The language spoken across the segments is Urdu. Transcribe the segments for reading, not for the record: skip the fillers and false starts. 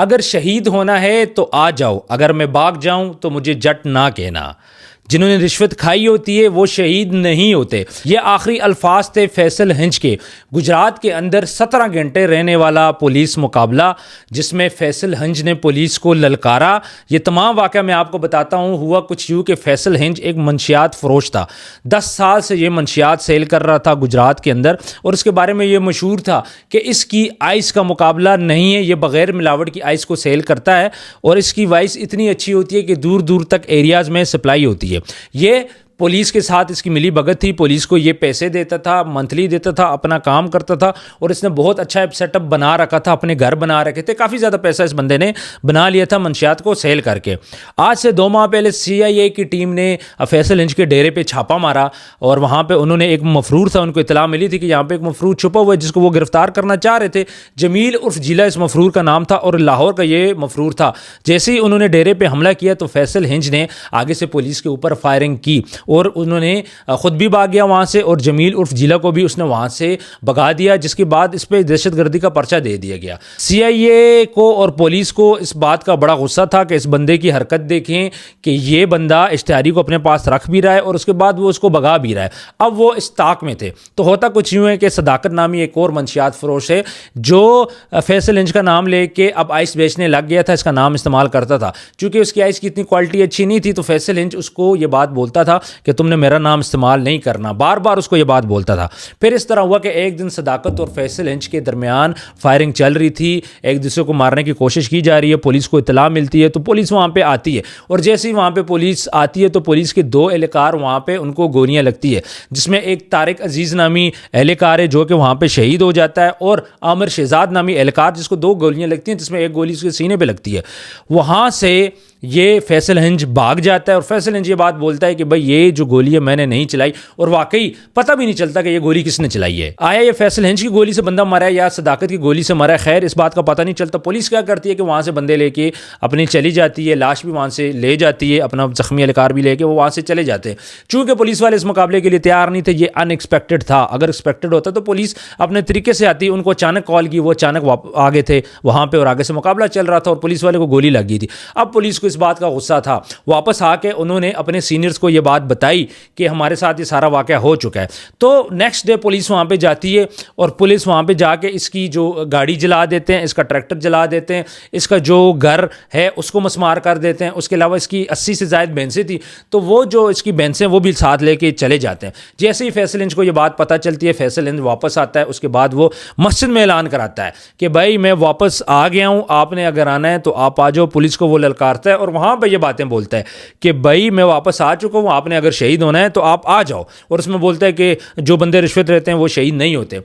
اگر شہید ہونا ہے تو آ جاؤ، اگر میں بھاگ جاؤں تو مجھے جٹ نہ کہنا۔ جنہوں نے رشوت کھائی ہوتی ہے وہ شہید نہیں ہوتے۔ یہ آخری الفاظ تھے فیصل ہنج کے۔ گجرات کے اندر 17 گھنٹے رہنے والا پولیس مقابلہ جس میں فیصل ہنج نے پولیس کو للکارا۔ یہ تمام واقعہ میں آپ کو بتاتا ہوں۔ ہوا کچھ یوں کہ فیصل ہنج ایک منشیات فروش تھا، 10 سال سے یہ منشیات سیل کر رہا تھا گجرات کے اندر، اور اس کے بارے میں یہ مشہور تھا کہ اس کی آئس کا مقابلہ نہیں ہے، یہ بغیر ملاوٹ کی آئس کو سیل کرتا ہے اور اس کی وائس اتنی اچھی ہوتی ہے کہ دور دور تک ایریاز میں سپلائی ہوتی ہے۔ یہ پولیس کے ساتھ اس کی ملی بھگت تھی، پولیس کو یہ پیسے دیتا تھا، منتھلی دیتا تھا، اپنا کام کرتا تھا، اور اس نے بہت اچھا سیٹ اپ بنا رکھا تھا، اپنے گھر بنا رکھے تھے، کافی زیادہ پیسہ اس بندے نے بنا لیا تھا منشیات کو سیل کر کے۔ آج سے 2 ماہ پہلے CIA کی ٹیم نے فیصل ہنج کے ڈیرے پہ چھاپا مارا، اور وہاں پہ انہوں نے ایک مفرور تھا، ان کو اطلاع ملی تھی کہ یہاں پہ ایک مفرور چھپا ہوا ہے جس کو وہ گرفتار کرنا چاہ رہے تھے۔ جمیل عرف جیلا اس مفرور کا نام تھا اور لاہور کا یہ مفرور تھا۔ جیسے ہی انہوں نے ڈیرے پہ حملہ کیا تو فیصل ہنج نے آگے سے پولیس کے اوپر فائرنگ کی، اور انہوں نے خود بھی بھاگ گیا وہاں سے، اور جمیل عرف جیلا کو بھی اس نے وہاں سے بھگا دیا، جس کے بعد اس پہ دہشت گردی کا پرچہ دے دیا گیا۔ CIA کو اور پولیس کو اس بات کا بڑا غصہ تھا کہ اس بندے کی حرکت دیکھیں کہ یہ بندہ اشتہاری کو اپنے پاس رکھ بھی رہا ہے اور اس کے بعد وہ اس کو بھگا بھی رہا ہے۔ اب وہ اس طاق میں تھے۔ تو ہوتا کچھ یوں ہے کہ صداقت نامی ایک اور منشیات فروش ہے جو فیصل ہنج کا نام لے کے اب آئس بیچنے لگ گیا تھا، اس کا نام استعمال کرتا تھا۔ چونکہ اس کی آئس کی اتنی کوالٹی اچھی نہیں تھی تو فیصل ہنج اس کو یہ بات بولتا تھا کہ تم نے میرا نام استعمال نہیں کرنا، بار بار اس کو یہ بات بولتا تھا۔ پھر اس طرح ہوا کہ ایک دن صداقت اور فیصل ہنج کے درمیان فائرنگ چل رہی تھی، ایک دوسرے کو مارنے کی کوشش کی جا رہی ہے، پولیس کو اطلاع ملتی ہے تو پولیس وہاں پہ آتی ہے، اور جیسے ہی وہاں پہ پولیس آتی ہے تو پولیس کے 2 اہلکار وہاں پہ ان کو گولیاں لگتی ہے، جس میں ایک طارق عزیز نامی اہلکار ہے جو کہ وہاں پہ شہید ہو جاتا ہے، اور عامر شہزاد نامی اہلکار جس کو 2 گولیاں لگتی ہیں جس میں ایک گولی اس کے سینے پہ لگتی ہے۔ وہاں سے یہ فیصل ہنج بھاگ جاتا ہے، اور فیصل ہنج یہ بات بولتا ہے کہ بھائی یہ جو گولی ہے میں نے نہیں چلائی، اور واقعی پتہ بھی نہیں چلتا کہ یہ گولی کس نے چلائی ہے۔ آیا یہ فیصل ہنج کی گولی سے بندہ مرا ہے یا صداقت کی گولی سے مرا ہے، خیر اس بات کا پتہ نہیں چلتا۔ پولیس کیا کرتی ہے کہ وہاں سے بندے لے کے اپنی چلی جاتی ہے، لاش بھی وہاں سے لے جاتی ہے، اپنا زخمی اہلکار بھی لے کے وہ وہاں سے چلے جاتے ہیں۔ چونکہ پولیس والے اس مقابلے کے لیے تیار نہیں تھے، یہ ان ایکسپیکٹڈ تھا۔ اگر ایکسپیکٹڈ ہوتا تو پولیس اپنے طریقے سے آتی، ان کو اچانک کال کی، وہ اچانک آگے تھے وہاں پہ، اور آگے سے مقابلہ چل رہا تھا اور پولیس والے کو گولی لگ گئی تھی۔ اب پولیس کو اس بات کا غصہ تھا، واپس آ کے انہوں نے اپنے سینئرز کو یہ بات بتائی کہ ہمارے ساتھ یہ سارا واقعہ ہو چکا ہے۔ تو نیکسٹ ڈے پولیس وہاں پہ جاتی ہے، اور پولیس وہاں پہ جا کے اس کی جو گاڑی جلا دیتے ہیں، اس کا ٹریکٹر جلا دیتے ہیں، اس کا جو گھر ہے اس کو مسمار کر دیتے ہیں۔ اس کے علاوہ اس کی 80 سے زائد بھینسیں تھی، تو وہ جو اس کی بھینسیں وہ بھی ساتھ لے کے چلے جاتے ہیں۔ جیسے ہی فیصل ہنج کو یہ بات پتہ چلتی ہے، فیصل ہنج واپس آتا ہے، اس کے بعد وہ مسجد میں اعلان کراتا ہے کہ بھائی میں واپس آ گیا ہوں، آپ نے اگر آنا ہے تو آپ آ جاؤ۔ پولیس کو وہ للکارتا ہے اور وہاں پہ یہ باتیں بولتا ہے کہ بھائی میں واپس آ چکا ہوں، آپ نے اگر شہید ہونا ہے تو آپ آ جاؤ، اور اس میں بولتا ہے کہ جو بندے رشوت رہتے ہیں وہ شہید نہیں ہوتے۔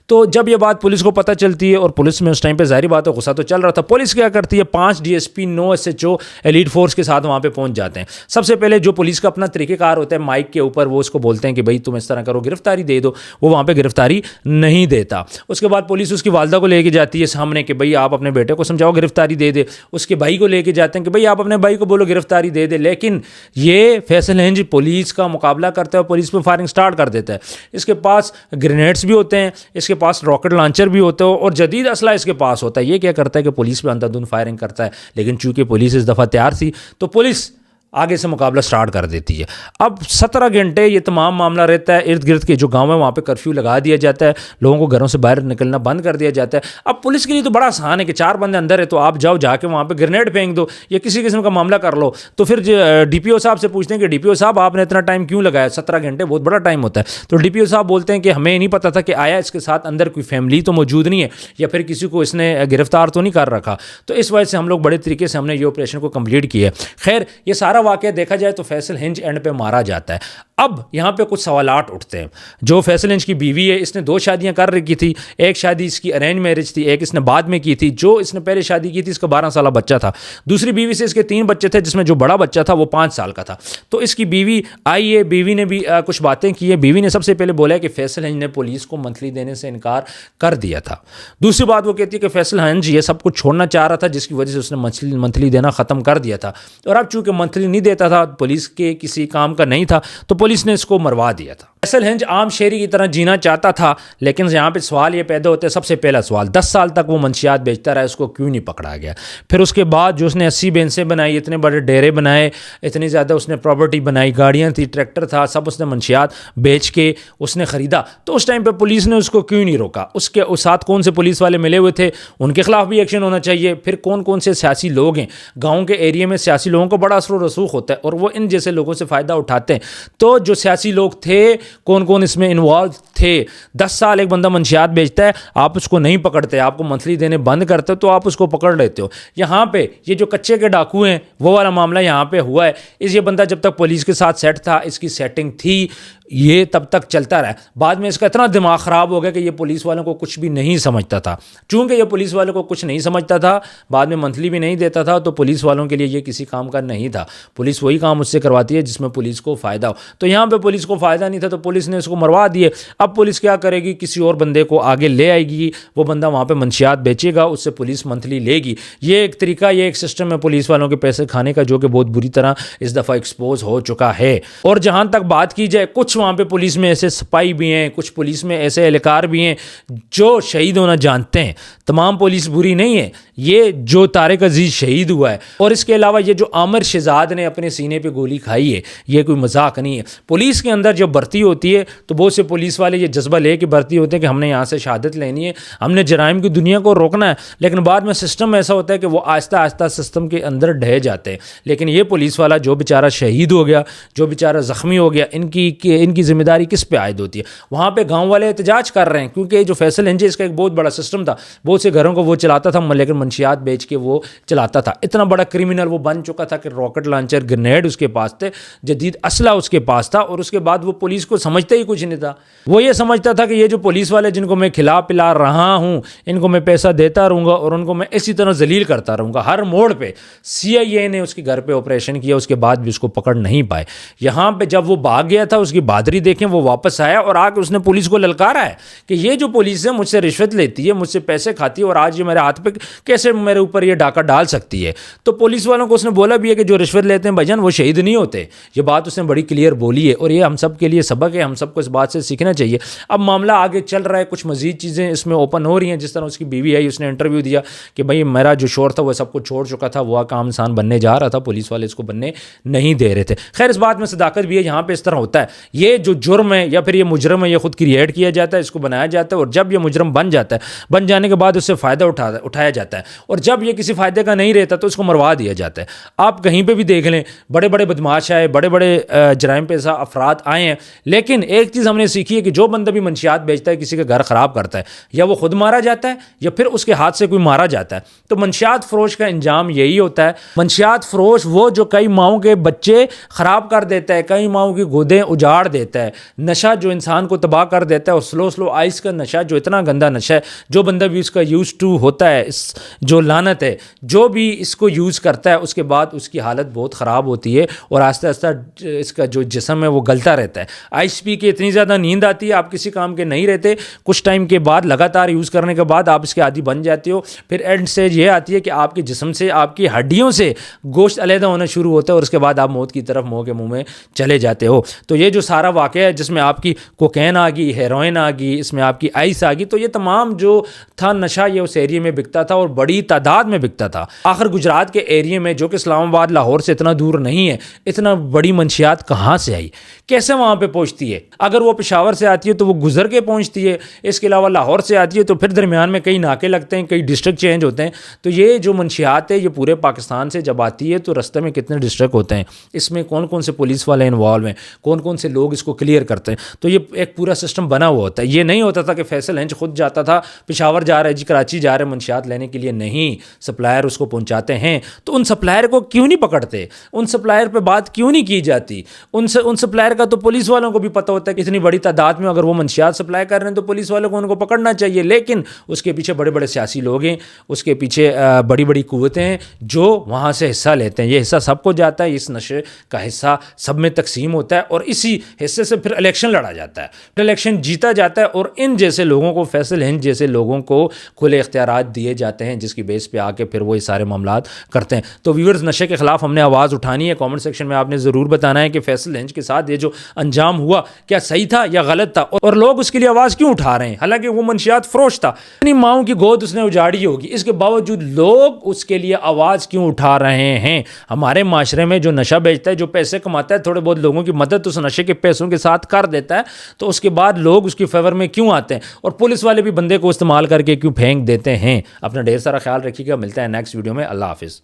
تو جب یہ بات پولیس کو پتہ چلتی ہے، اور پولیس میں اس ٹائم پہ ظاہری بات ہے غصہ تو چل رہا تھا، پولیس کیا کرتی ہے 5 DSP 9 SHO ایلیٹ فورس کے ساتھ وہاں پہ پہنچ جاتے ہیں۔ سب سے پہلے جو پولیس کا اپنا طریقہ کار ہوتا ہے مائک کے اوپر، وہ اس کو بولتے ہیں کہ بھائی تم اس طرح کرو، گرفتاری دے دو۔ وہ وہاں پہ گرفتاری نہیں دیتا۔ اس کے بعد پولیس اس کی والدہ کو لے کے جاتی ہے سامنے کہ بھائی آپ اپنے بیٹے کو سمجھاؤ گرفتاری دے دے۔ اس کے بھائی کو لے کے جاتے ہیں کہ بھائی آپ اپنے بھائی کو بولو گرفتاری دے دے، لیکن یہ فیصل ہنج پولیس کا مقابلہ کرتا ہے اور پولیس پہ فائرنگ سٹارٹ کر دیتا ہے۔ اس کے پاس گرینیڈز بھی ہوتے ہیں، اس کے پاس راکٹ لانچر بھی ہوتے ہیں، اور جدید اسلحہ اس کے پاس ہوتا ہے۔ یہ کیا کرتا ہے کہ پولیس پہ اندھادھند فائرنگ کرتا ہے، لیکن چونکہ پولیس اس دفعہ تیار تھی تو پولیس آگے سے مقابلہ سٹارٹ کر دیتی ہے۔ اب 17 گھنٹے یہ تمام معاملہ رہتا ہے۔ ارد گرد کے جو گاؤں ہیں وہاں پہ کرفیو لگا دیا جاتا ہے، لوگوں کو گھروں سے باہر نکلنا بند کر دیا جاتا ہے۔ اب پولیس کے لیے تو بڑا آسان ہے کہ 4 بندے اندر ہے تو آپ جاؤ، جا کے وہاں پہ گرینیڈ پھینک دو یا کسی قسم کا معاملہ کر لو۔ تو پھر DPO صاحب سے پوچھتے ہیں کہ DPO صاحب آپ نے اتنا ٹائم کیوں لگایا؟ 17 گھنٹے بہت بڑا ٹائم ہوتا ہے۔ تو DPO صاحب بولتے ہیں کہ ہمیں نہیں پتا تھا کہ آیا اس کے ساتھ اندر کوئی فیملی تو موجود نہیں ہے یا پھر کسی کو اس نے گرفتار تو نہیں کر رکھا، تو اس وجہ سے ہم لوگ بڑے طریقے سے ہم نے یہ آپریشن کو کمپلیٹ کیا ہے۔ خیر یہ سارا واقعہ دیکھا جائے تو فیصل ہنج اینڈ پہ مارا جاتا ہے۔ اب یہاں پہ کچھ سوالات اٹھتے ہیں۔ جو فیصل ہنج کی بیوی ہے، اس نے 2 شادیاں کر رکھی تھی، ایک شادی اس کی ارینج میرج تھی، ایک اس نے بعد میں کی تھی۔ جو اس نے پہلے شادی کی تھی اس کا 12 سالہ بچہ تھا، دوسری بیوی سے اس کے 3 بچے تھے جس میں جو بڑا بچہ تھا وہ 5 سال کا تھا۔ تو اس کی بیوی آئی ہے، بیوی نے بھی کچھ باتیں کی ہیں۔ بیوی نے سب سے پہلے بولا ہے کہ فیصل ہنج نے پولیس کو منتھلی دینے سے انکار کر دیا تھا۔ دوسری بات وہ کہتی ہے کہ فیصل ہنج یہ سب کچھ چھوڑنا چاہ رہا تھا جس کی وجہ سے اس نے منتھلی دینا ختم کر دیا تھا، اور اب چونکہ منتھلی نہیں دیتا تھا، پولیس کے کسی کام کا نہیں تھا، تو پولیس نے اس کو مروا دیا تھا۔ فیصل ہنج عام شہری کی طرح جینا چاہتا تھا، لیکن یہاں پہ سوال یہ پیدا ہوتا ہے، سب سے پہلا سوال 10 سال تک وہ منشیات بیچتا رہا، اس کو کیوں نہیں پکڑا گیا؟ پھر اس کے بعد جو اس نے 80 بینسیں بنائی، اتنے بڑے ڈیرے بنائے، اتنی زیادہ اس نے پراپرٹی بنائی، گاڑیاں تھی، ٹریکٹر تھا، سب اس نے منشیات بیچ کے اس نے خریدا، تو اس ٹائم پہ پولیس نے اس کو کیوں نہیں روکا؟ اس کے ساتھ کون سے پولیس والے ملے ہوئے تھے، ان کے خلاف بھی ایکشن ہونا چاہیے۔ پھر کون کون سے سیاسی لوگ ہیں، گاؤں کے ایریے میں سیاسی لوگوں کو بڑا اثر و رسوخ ہوتا ہے اور وہ ان جیسے لوگوں سے فائدہ اٹھاتے ہیں، تو جو سیاسی لوگ تھے کون کون اس میں انوالو تھے؟ 10 سال ایک بندہ منشیات بیچتا ہے، آپ اس کو نہیں پکڑتے، آپ کو منتھلی دینے بند کرتے تو آپ اس کو پکڑ لیتے ہو۔ یہاں پہ یہ جو کچے کے ڈاکو ہیں وہ والا معاملہ یہاں پہ ہوا ہے۔ یہ بندہ جب تک پولیس کے ساتھ سیٹ تھا، اس کی سیٹنگ تھی، یہ تب تک چلتا رہا۔ بعد میں اس کا اتنا دماغ خراب ہو گیا کہ یہ پولیس والوں کو کچھ بھی نہیں سمجھتا تھا۔ چونکہ یہ پولیس والوں کو کچھ نہیں سمجھتا تھا، بعد میں منتھلی بھی نہیں دیتا تھا، تو پولیس والوں کے لیے یہ کسی کام کا نہیں تھا۔ پولیس وہی کام اس سے کرواتی ہے جس میں پولیس کو فائدہ ہو، تو یہاں پہ پولیس کو فائدہ نہیں تھا تو پولیس نے اس کو مروا دیے۔ اب پولیس کیا کرے گی؟ کسی اور بندے کو آگے لے آئے گی، وہ بندہ وہاں پہ منشیات بیچے گا، اس سے پولیس منتھلی لے گی۔ یہ ایک طریقہ، یہ ایک سسٹم ہے پولیس والوں کے پیسے کھانے کا، جو کہ بہت بری طرح اس دفعہ ایکسپوز ہو چکا ہے۔ اور جہاں تک بات کی جائے، کچھ وہاں پہ پولیس میں ایسے سپاہی بھی ہیں، کچھ پولیس میں ایسے اہلکار بھی ہیں جو شہید ہونا جانتے ہیں۔ تمام پولیس بری نہیں ہے، یہ جو طارق عزیز شہید ہوا ہے، اور اس کے علاوہ یہ جو عامر شہزاد نے اپنے سینے پہ گولی کھائی ہے، یہ کوئی مذاق نہیں ہے۔ پولیس کے اندر جب بھرتی ہوتی ہے تو بہت سے پولیس والے یہ جذبہ لے کے بھرتی ہوتے ہیں کہ ہم نے یہاں سے شہادت لینی ہے، ہم نے جرائم کی دنیا کو روکنا ہے، لیکن بعد میں سسٹم ایسا ہوتا ہے کہ وہ آہستہ آہستہ سسٹم کے اندر ڈھہ جاتے ہیں۔ لیکن یہ پولیس والا جو بیچارہ شہید ہو گیا، جو بیچارہ زخمی ہو گیا، ان کی ذمہ داری کس پہ عائد ہوتی ہے؟ وہاں پہ گاؤں والے احتجاج کر رہے ہیں، کیونکہ جو فیصل ہنج اس کا ایک بہت بڑا سسٹم تھا، بہت سے گھروں کو وہ چلاتا تھا، لیکن منشیات بیچ کے وہ چلاتا تھا۔ اتنا بڑا کرمنل وہ بن چکا تھا کہ راکٹ لانچر، گرنیڈ اس کے پاس تھے، جدید اسلحہ اس کے پاس تھا، اور اس کے بعد وہ پولیس کو سمجھتا ہی کچھ نہیں تھا۔ وہ یہ سمجھتا تھا کہ یہ جو پولیس والے جن کو میں کھلا پلا رہا ہوں، ان کو میں پیسہ دیتا رہوں گا اور ان کو میں اسی طرح ذلیل کرتا رہوں گا ہر موڑ پہ۔ سی آئی اے نے اس کے گھر پہ آپریشن کیا، اس کے بعد بھی اس کو پکڑ نہیں پائے۔ یہاں پہ جب وہ بھاگ گیا تھا، اس کی بہادری دیکھیں، وہ واپس آیا اور آ کے اس نے پولیس کو للکارا ہے کہ یہ جو پولیس ہے مجھ سے رشوت لیتی ہے، مجھ سے پیسے کھاتی ہے، اور آج یہ میرے ہاتھ پہ کیسے میرے اوپر یہ ڈاکہ ڈال سکتی ہے؟ تو پولیس والوں کو اس نے بولا بھی ہے کہ جو رشوت لیتے ہیں بھجن وہ شہید نہیں ہوتے۔ یہ بات اس نے بڑی کلیئر بولی ہے، اور یہ ہم سب کے لیے سبق ہے، ہم سب کو اس بات سے سیکھنا چاہیے۔ اب معاملہ آگے چل رہا ہے، کچھ مزید چیزیں اس میں اوپن ہو رہی ہیں، جس طرح اس کی بیوی آئی، اس نے انٹرویو دیا کہ بھائی میرا جو شوہر تھا وہ سب کو چھوڑ چکا تھا، وہ کام انسان بننے جا رہا تھا، پولیس والے اس کو بننے نہیں دے رہے تھے۔ خیر اس بات میں صداقت بھی ہے، یہاں پہ اس طرح ہوتا ہے، یہ جو جرم ہے یا پھر یہ مجرم ہے، یہ خود کریٹ کیا جاتا ہے، اس کو بنایا جاتا ہے، اور جب یہ مجرم بن جاتا ہے، بن جانے کے بعد اس سے فائدہ اٹھایا جاتا ہے، اور جب یہ کسی فائدے کا نہیں رہتا تو اس کو مروا دیا جاتا ہے۔ آپ کہیں پہ بھی دیکھ لیں، بڑے بڑے بدماش آئے، بڑے بڑے جرائم پیشہ افراد آئے ہیں، لیکن ایک چیز ہم نے سیکھی ہے کہ جو بندہ بھی منشیات بیچتا ہے، کسی کا گھر خراب کرتا ہے، یا وہ خود مارا جاتا ہے یا پھر اس کے ہاتھ سے کوئی مارا جاتا ہے۔ تو منشیات فروش کا انجام یہی ہوتا ہے۔ منشیات فروش وہ جو کئی ماؤں کے بچے خراب کر دیتا ہے، کئی ماؤں کی گودیں اجاڑ دیتا ہے، نشہ جو انسان کو تباہ کر دیتا ہے، اور سلو آئس کا نشہ جو اتنا گندا نشہ ہے، جو بندہ بھی اس کا یوز ٹو ہوتا ہے، اس جو لعنت ہے، جو بھی اس کو یوز کرتا ہے، اس کے بعد اس کی حالت بہت خراب ہوتی ہے، اور آہستہ آہستہ اس کا جو جسم ہے وہ گلتا رہتا ہے۔ آئس پی کے اتنی زیادہ نیند آتی ہے، آپ کسی کام کے نہیں رہتے، کچھ ٹائم کے بعد لگاتار یوز کرنے کے بعد آپ اس کے عادی بن جاتے ہو۔ پھر اینڈ سٹیج یہ آتی ہے کہ آپ کے جسم سے، آپ کی ہڈیوں سے گوشت علیحدہ ہونا شروع ہوتا ہے، اور اس کے بعد آپ موت کی طرف منہ کے منہ میں چلے جاتے ہو۔ تو یہ جو سارا واقعہ ہے جس میں آپ کی کوکین آ گئی، ہیروئن آ گئی، اس میں آپ کی آئس آ گئی، تو یہ تمام جو تھا نشہ یہ اس ایریے میں بکتا تھا، اور بڑی تعداد میں بکتا تھا۔ آخر گجرات کے ایریے میں، جو کہ اسلام آباد لاہور سے اتنا دور نہیں ہے، اتنا بڑی منشیات کہاں سے آئی، کیسے وہاں پہ پہنچتی ہے؟ اگر وہ پشاور سے آتی ہے تو وہ گزر کے پہنچتی ہے، اس کے علاوہ لاہور سے آتی ہے تو پھر درمیان میں کئی ناکے لگتے ہیں، کئی ڈسٹرکٹ چینج ہوتے ہیں۔ تو یہ جو منشیات ہے یہ پورے پاکستان سے جب آتی ہے تو رستے میں کتنے ڈسٹرکٹ ہوتے ہیں، اس میں کون کون سے پولیس والے انوالو ہیں، کون کون سے لوگ اس کو کلیئر کرتے ہیں، تو یہ ایک پورا سسٹم بنا ہوا ہوتا ہے۔ یہ نہیں ہوتا تھا کہ فیصل ہنج خود جاتا تھا، پشاور جا رہا ہے جی، کراچی جا رہے ہیں منشیات لینے کے لیے، نہیں، سپلائر اس کو پہنچاتے ہیں۔ تو ان سپلائر کو کیوں نہیں پکڑتے؟ ان سپلائر پہ بات کیوں نہیں کی جاتی؟ ان سپلائر کا تو پولیس والوں کو بھی پتہ ہوتا ہے کہ اتنی بڑی تعداد میں اگر وہ منشیات سپلائی کر رہے ہیں تو پولیس والوں کو ان کو پکڑنا چاہیے، لیکن اس کے پیچھے بڑے بڑے سیاسی لوگ ہیں، اس کے پیچھے بڑی بڑی قوتیں ہیں جو وہاں سے حصہ لیتے ہیں۔ یہ حصہ سب کو جاتا ہے، اس نشے کا حصہ سب میں تقسیم ہوتا ہے، اور اسی حصے سے پھر الیکشن لڑا جاتا ہے، پھر الیکشن جیتا جاتا ہے، اور ان جیسے لوگوں کو، فیصل ہنچ جیسے لوگوں کو کھلے اختیارات دیے جاتے ہیں، جس کی بیس پہ آ کے پھر وہ یہ سارے معاملات کرتے ہیں۔ تو ویورز، نشے کے خلاف ہم نے آواز اٹھانی ہے۔ کامنٹ سیکشن میں آپ نے ضرور بتانا ہے کہ فیصل ہنچ کے ساتھ یہ جو انجام ہوا کیا صحیح تھا یا غلط تھا، اور لوگ اس کے لیے آواز کیوں اٹھا رہے ہیں؟ حالانکہ وہ منشیات فروش تھا، اپنی ماؤں کی گود اس نے اجاڑی ہوگی، اس کے باوجود لوگ اس کے لیے آواز کیوں اٹھا رہے ہیں؟ ہمارے معاشرے میں جو نشہ بیچتا ہے، جو پیسے کماتا ہے، تھوڑے بہت لوگوں کی مدد اس نشے کے پیسوں کے ساتھ کر دیتا ہے، تو اس کے بعد لوگ اس کی فیور میں کیوں آتے ہیں، اور پولیس والے بھی بندے کو استعمال کر کے کیوں پھینک دیتے ہیں؟ اپنا ڈھیر سارا خیال رکھیے گا، ملتا ہے نیکسٹ ویڈیو میں۔ اللہ حافظ۔